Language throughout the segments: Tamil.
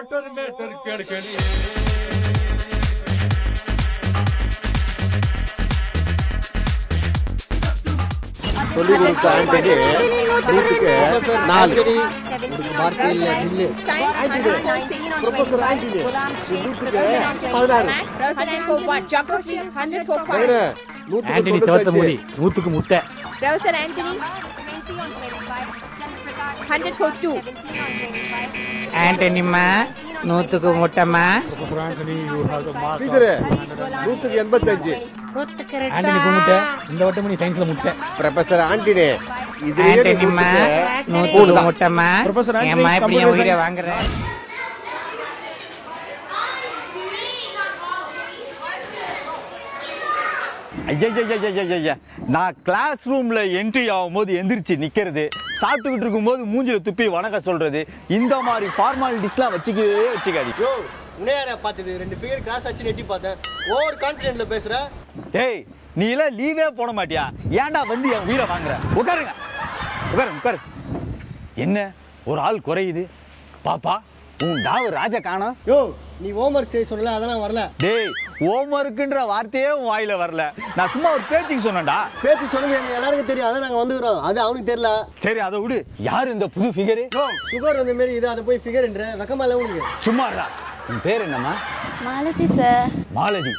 வாட்டர் மேட்டர் கேட்கலையே. சொல்லி கொடுத்த ஆண்டனி 100க்கு 4 வார்த்தை இல்ல நில்லு. ப்ரொஃபசர் ஆண்டனி 100க்கு 16. ஆண்டனி செவத்த மூடி 100க்கு முட்டை. ப்ரொஃபசர் ஆண்டனி 102. ஆண்டனிமா 100க்கு முட்டைமா. Professor Antony you have the mark. Sridhar 100க்கு 85. ஆண்டனி முட்டை. இந்த வட்டம் நீ சயின்ஸ்ல முட்டை. ப்ரொஃபசர் ஆண்டனி ஆண்டனிமா 100க்கு முட்டைமா. ப்ரொஃபசர் ஆண்டனி ஏம்மா இப்படி என் உயிரை வாங்குற? ஐயா, நான் கிளாஸ் ரூம்ல என்ட்ரி ஆகும்போது எந்திரிச்சு நிக்கிறது, சாப்பிட்டுக்கிட்டு இருக்கும்போது மூஞ்சில துப்பி வணக்கம் சொல்றது, இந்த மாதிரி ஃபார்மாலிட்டிஸ்லாம் வச்சுக்காது. யோ உன்னையாரா பார்த்தது 2 ஃபிகர் கிளாஸ் ஆச்சு எட்டி பார்த்தேன். ஓவர் கான்ஃபிடென்ட்ல பேசுற. டேய் நீ எல்லாம் லீவே போட மாட்டியா? ஏன்டா வந்து என் உயிரை வாங்குற? உட்காருங்க உட்காரு. என்ன ஒரு ஆள் குறையுது பாப்பா, உன் டாவு ராஜா காணோம். யோ நீ ஹோம்வொர்க் செய்ய சொல்லல, அதெல்லாம் வரல. டேய் ஹோம்வொர்க்குன்ற வார்த்தையே உன் வாயில வரல. நான் சும்மா ஒரு பேச்சுக்கு சொன்னேன்டா. பேச்சு சொல்லுங்க, எங்க எல்லாருக்கும் தெரியும். அதான் நாங்க வந்துக்கிறோம். அது அவனுக்கு தெரியல. சரி அதை விடு. யாரு இந்த புது ஃபிகரு? யோ சுகர் வந்த மாதிரி இது, அதை போய் ஃபிகர்ன்ற வெக்கமா இல்ல உனக்கு? சும்மாடா. உன் பேர் என்னம்மா? மாலதி சார். மாலதி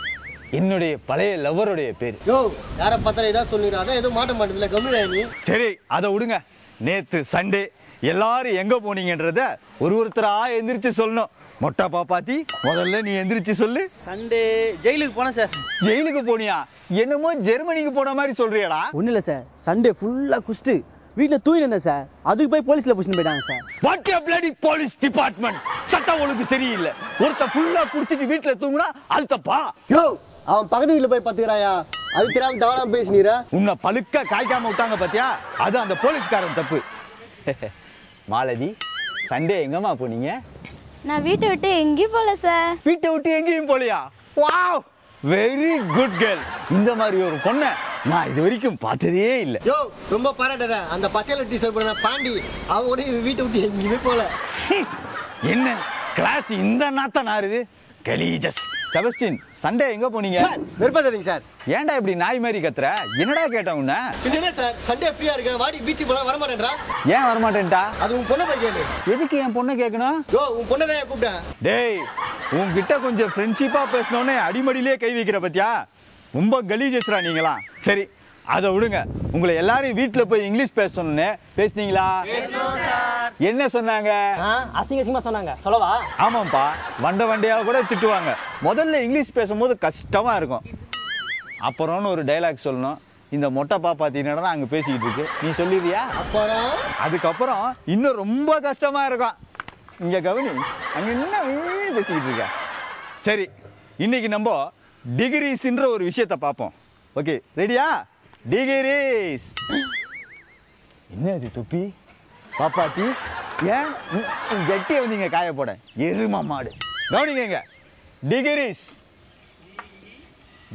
என்னுடைய பழைய லவ்வருடைய பேர். யோ யார பார்த்தாலும் இதான் சொல்லிடுறா, அதான் எதுவும் மாட்ட மாட்டேதுல, கம்மியா நீ. சரி அதை விடுங்க. நேத்து சண்டே எல்லாரும் எங்க போனீங்கன்றத ஒருத்தரா எந்திரிச்சு சொல்லணும். மொட்டை பாப்பாத்தி முதல்ல நீ எந்திரிச்சு சொல்லு. சண்டே ஜெயிலுக்கு போனேன் சார். ஜெயிலுக்கு போனியா? என்னமோ ஜெர்மனிக்கு போன மாதிரி சொல்றியடா. ஒன்றும் இல்லை சார், சண்டே ஃபுல்லாக குஸ்ட்டு வீட்டில் தூங்கிட்டு இருந்தேன் சார். அதுக்கு போய் போலீஸில் பிடிச்சிட்டு போயிட்டாங்க sir. What a bloody police department. சட்டம் ஒழுங்கு சரியில்லை. ஒருத்த ஃபுல்லா குடிச்சிட்டு வீட்டுல தூங்குனா அது தப்பா? யோ அவன் பக்கத்து வீட்டுல போய் பத்துக்கிறாயா, அது தெரியாம தவறாம பேசினீர. உன்னை பழுக்க காய்க்காம விட்டாங்க பாத்தியா, அது அந்த போலீஸ்காரன் தப்பு. மாலதி சண்டே எங்கம்மா போனீங்க? நான் வீட்டை விட்டு எங்கேயும் போகல சார். வீட்டை விட்டு எங்கேயும் போலியா? Wow very good girl. இந்த மாதிரி ஒரு பொண்ணை நான் இது வரைக்கும் பார்த்ததே இல்லை. யோ ரொம்ப பாராட்டத. அந்த பச்சைல டீ-ஷர்ட் போடுற பாண்டி அவன் கூட வீட்டை விட்டு எங்கேயுமே போல. என்ன கிளாஸ் இந்த நாத்த நாருது கலீஜஸ். செபஸ்டின் சண்டே எங்க போனீங்க? வெறுப்பாதீங்க சார். ஏன்டா இப்படி நாய் மாதிரி கத்துற? என்னடா கேட்டேன் உன்ன? என்ன சார் சண்டே ஃப்ரீயா இருக்க, வாடி பீச் போலாம், வர மாட்டேன்றா. ஏன் வர மாட்டேன்டா? அது உன் பொண்ணை போய் கேளு. எதுக்கு என் பொண்ணை கேட்கணும்? யோ உன் பொண்ணை தான் கூப்பிட்டேன். டேய் உன்கிட்ட கொஞ்சம் ஃப்ரெண்ட்ஷிப்பா பேசணும்னு அடிமடியிலே கை வைக்கிற பத்தியா? ரொம்ப கலீஜஸ்ரா நீங்களா. சரி அதை விடுங்க. உங்களை எல்லாரும் வீட்டுல போய் இங்கிலீஷ் பேசணும்னு பேசுனீங்களா? என்ன சொன்னாங்க? அசிங்கமா சொன்னாங்க. சொல்லவா? ஆமாப்பா, வண்டையா கூட திட்டுவாங்க. முதல்ல இங்கிலீஷ் பேசும்போது கஷ்டமா இருக்கும். அப்புறம்னு ஒரு டைலாக் சொல்லணும். இந்த மொட்டை பாப்பாத்தினா அங்க பேசிக்கிட்டு இருக்கு, நீ சொல்லிடுறியா? அப்புறம் அதுக்கப்புறம் இன்னும் ரொம்ப கஷ்டமா இருக்கும். இங்க கவனி, அங்க என்ன பேசிக்கிட்டு இருக்க. சரி இன்னைக்கு நம்ம டிகிரிஸ்ன்ற ஒரு விஷயத்தை பார்ப்போம். ஓகே ரெடியா? டிகிரிஸ். என்ன அது தொப்பி பாப்பாத்தி? ஏன் ஜட்டியை வந்து இங்க காய போட எருமா மாடு. கவனிங்க டிகிரிஸ்.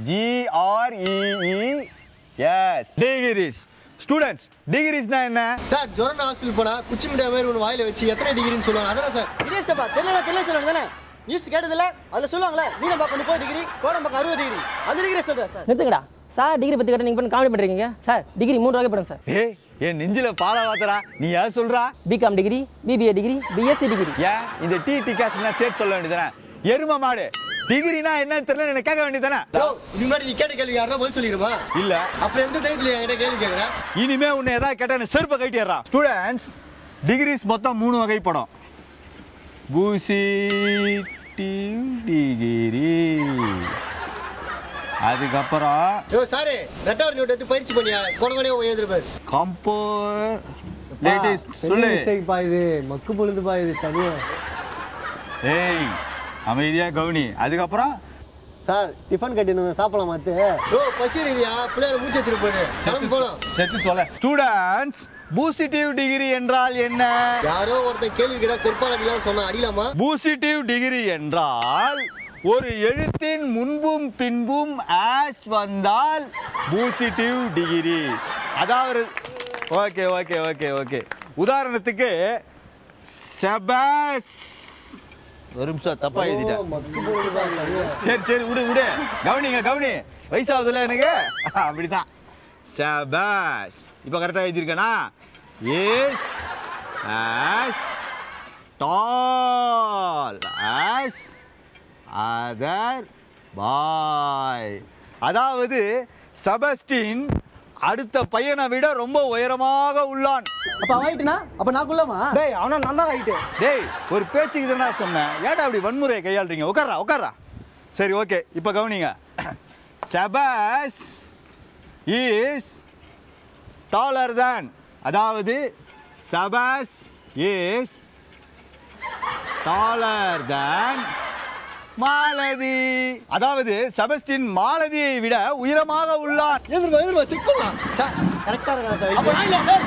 GREES degrees. ஸ்டூடெண்ட்ஸ் டிகிரிஸ்னா என்ன? சார் ஜொரன் ஹாஸ்பிடல் போனா குச்சி மிட்டாய் மாதிரி ஒன்று வாயில வச்சு எத்தனை டிகிரின்னு சொல்லுவாங்க, அதானே சார்? இல்லையப்பா, தெரியல சொல்லுவாங்க தானே. நியூஸ் கேட்டதில்ல? அதில் சொல்லுவாங்களே மீனம் பார்க்க 30 டிகிரி, கோடம் பார்க்க 60 டிகிரி. அந்த டிகிரி சொல்கிறேன் சார். நிறுத்துங்கடா சார். டிகிரி பற்றி கேட்ட நீங்கள் காமெடி பண்ணுறீங்க சார். டிகிரி 3 வகைப்படும் சார். ஏய் என் நெஞ்சில பால வாத்தரா, நீ யார் சொல்றா? BCom degree, BBA degree, BSc degree. ஏன் இந்த டிகாஸ்னா சேர்த்து சொல்ல வேண்டியதானே? எரும மாடு. டிகிரினா என்னன்னு தெரியல எனக்கு கேட்க வேண்டியதானே? இது முன்னாடி நீ கேட்ட கேள்வி யாரா பதில் சொல்லிடுமா? இல்ல. அப்புறம் எந்த தைரியத்துல என்கிட்ட கேள்வி கேட்கற? இனிமே உன்னை ஏதாவது கேட்டா செருப்பை கட்டிடுறா. ஸ்டூடெண்ட்ஸ் டிகிரிஸ் மொத்தம் 3 வகைப்படும். பூசிட்டிவ் டிகிரி, அதுக்கப்புறம் யோ சாரே ரெட்டாவர் நோட் எடுத்து பயிற்சி பண்ணியா கொணகொனே எழுதுறபாரு. கம்போ லேட்டஸ்ட் சொல்லு. மிஸ்டேக் பாயுது, மக்கு பொழுது பாயுது சரியா. ஏய் அமைதியா கவனி. அதுக்கப்புறம் சார் டிஃபன் கட்டினு சாப்பிடலாம் மாத்து. ஓ பசி இருக்குயா, பிள்ளையார மூச்சு வச்சிட்டு போகுது, கிளம்பி போலாம். செத்து தொலை. ஸ்டூடெண்ட்ஸ் பூசிட்டிவ் டிகிரி என்றால் என்ன? யாரோ ஒருத்தன் கேள்வி கேட்டா செருப்பால் அடிக்கலாம் சொன்னா அடிலாமா? பூசிட்டிவ் டிகிரி என்றால் ஒரு எழுத்தின் முன்பும் பின்பும் ஆஸ் வந்தால் பூசிட்டிவ் டிகிரி. அதாவது ஓகே ஓகே ஓகே ஓகே உதாரணத்துக்கு செபாஸ் ஒரு நிமிஷம் தப்பா எழுதிட்டேன். மக்கு போடுதுப்பா, சரியா. சரி சரி விடு விடு. கவனி வயசாகுதுல எனக்கு. அப்படிதான். சபாஷ். இப்போ கரெக்டா எழுதிருக்கேனா? Yes as tall as other boy. அதாவது செபஸ்டின் அடுத்த பையனை விட ரொம்ப உயரமாக உள்ளான். அப்ப அவன் ஹைட்னா அப்ப நான் குள்ளமா? டேய் அவனா நல்லா ஹைட்டு. டேய் ஒரு பேச்சுக்கு தானே சொன்னேன், ஏடா அப்படி வன்முறையை கையாளுறீங்க? உட்கார்றா. சரி ஓகே, இப்போ கவனிங்க. செபாஸ் இஸ் டாலர் than, அதாவது Shehbaz is taller than Malathi. அதாவது செபஸ்டின் மாலதியை விட உயரமாக உள்ளான். எதிர்வா செக் பண்ணலாம் சார். கரெக்டா இருக்கா சார்? அப்ப நான் இல்ல சார்.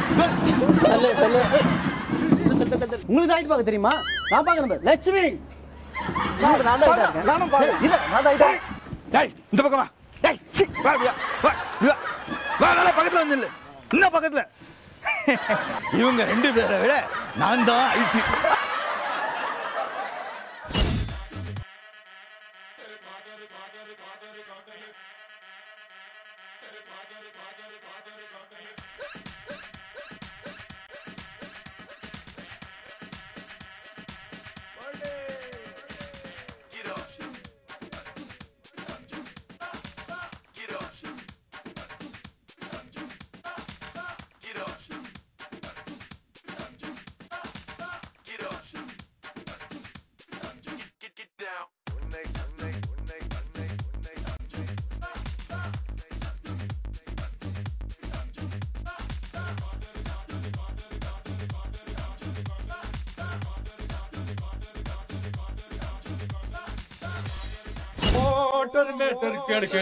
உங்களுக்கு ஹைட் பார்க்க தெரியுமா? நான் பார்க்க நம்பர் லட்சுமி. நான் தான் ஹைட்டா இருக்கேன். நானும் பாரு. இல்ல நான் தான் ஹைட்டா. டேய் இந்த பக்கம் வா. டேய் சி வா பக்கத்துல வந்து இல்ல. இன்னும் பக்கத்துல. இவங்க ரெண்டு பேரை விட நான் தான் ஹைட். मोटर में टरकड़ के